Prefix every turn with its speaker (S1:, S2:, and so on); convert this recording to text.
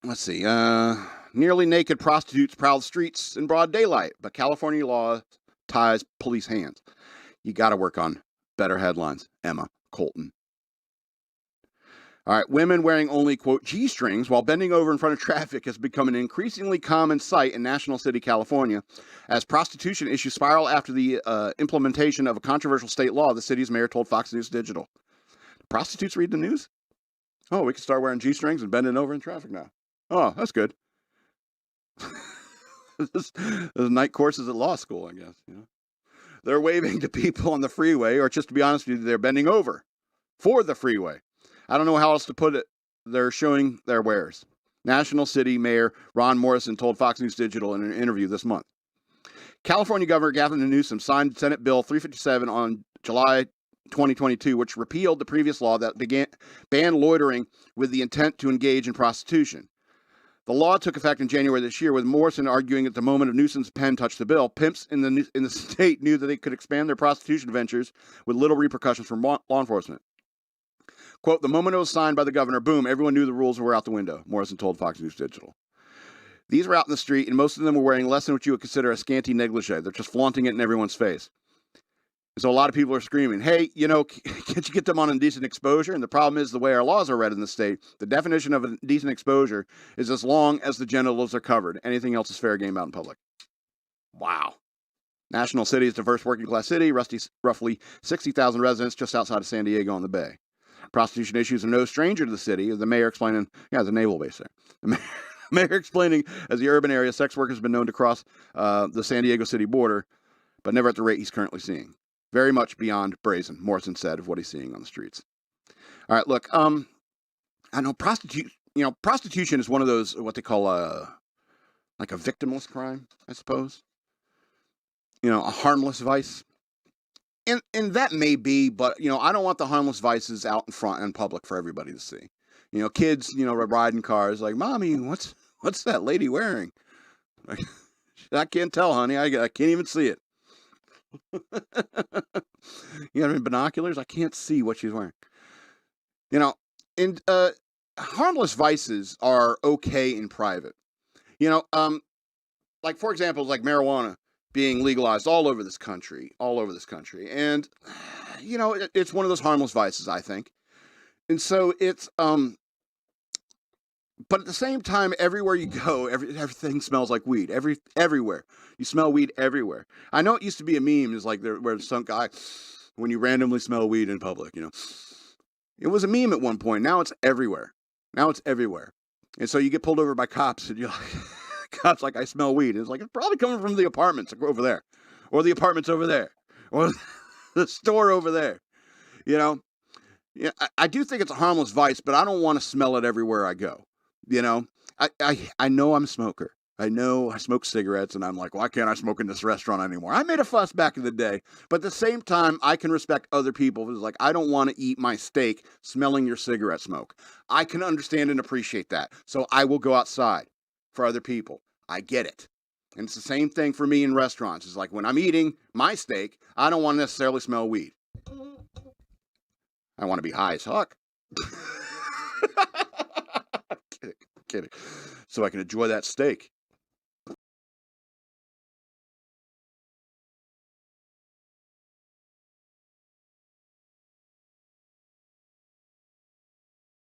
S1: Let's see. Nearly naked prostitutes prowl the streets in broad daylight, but California law ties police hands. You got to work on better headlines, Emma Colton. All right, women wearing only, quote, G-strings while bending over in front of traffic has become an increasingly common sight in National City, California, as prostitution issues spiral after the implementation of a controversial state law, the city's mayor told Fox News Digital. Prostitutes read the news? Oh, we can start wearing G-strings and bending over in traffic now. Oh, that's good. There's night courses at law school, I guess. You know? They're waving to people on the freeway, or just to be honest with you, they're bending over for the freeway. I don't know how else to put it. They're showing their wares. National City Mayor Ron Morrison told Fox News Digital in an interview this month. California Governor Gavin Newsom signed Senate Bill 357 on July 2022, which repealed the previous law that banned loitering with the intent to engage in prostitution. The law took effect in January this year, with Morrison arguing at the moment of Newsom's pen touched the bill, pimps in the state knew that they could expand their prostitution ventures with little repercussions from law enforcement. Quote, the moment it was signed by the governor, boom, everyone knew the rules were out the window, Morrison told Fox News Digital. These were out in the street, and most of them were wearing less than what you would consider a scanty negligee. They're just flaunting it in everyone's face. So a lot of people are screaming, hey, can't you get them on indecent exposure? And the problem is the way our laws are read in the state, the definition of indecent exposure is as long as the genitals are covered. Anything else is fair game out in public. Wow. National City is a diverse working-class city, roughly 60,000 residents just outside of San Diego on the Bay. Prostitution issues are no stranger to the city, the mayor explaining, there's a naval base there. The mayor explaining, as the urban area, sex work has been known to cross the San Diego city border, but never at the rate he's currently seeing. Very much beyond brazen, Morrison said, of what he's seeing on the streets. All right, look, I know prostitution is one of those, what they call like a victimless crime, I suppose. A harmless vice. And that may be, but, I don't want the harmless vices out in front in public for everybody to see. Kids, riding cars like, Mommy, what's that lady wearing? Like, I can't tell, honey. I can't even see it. You have any binoculars? I can't see what she's wearing. And harmless vices are okay in private. Like, for example, like marijuana being legalized all over this country. And, it's one of those harmless vices, I think. And so it's, but at the same time, everywhere you go, everything smells like weed. Everywhere. You smell weed everywhere. I know it used to be a meme, is like where some guy, when you randomly smell weed in public, It was a meme at one point. Now it's everywhere. And so you get pulled over by cops, and you're like, cops like, I smell weed. And it's like, it's probably coming from the apartments over there, or the apartments over there, or the store over there. I do think it's a harmless vice, but I don't want to smell it everywhere I go. I know I'm a smoker. I know I smoke cigarettes, and I'm like, why can't I smoke in this restaurant anymore? I made a fuss back in the day, but at the same time, I can respect other people. It's like, I don't want to eat my steak smelling your cigarette smoke. I can understand and appreciate that. So I will go outside for other people. I get it. And it's the same thing for me in restaurants. It's like when I'm eating my steak, I don't want to necessarily smell weed. I want to be high as fuck. Kidding. So I can enjoy that steak.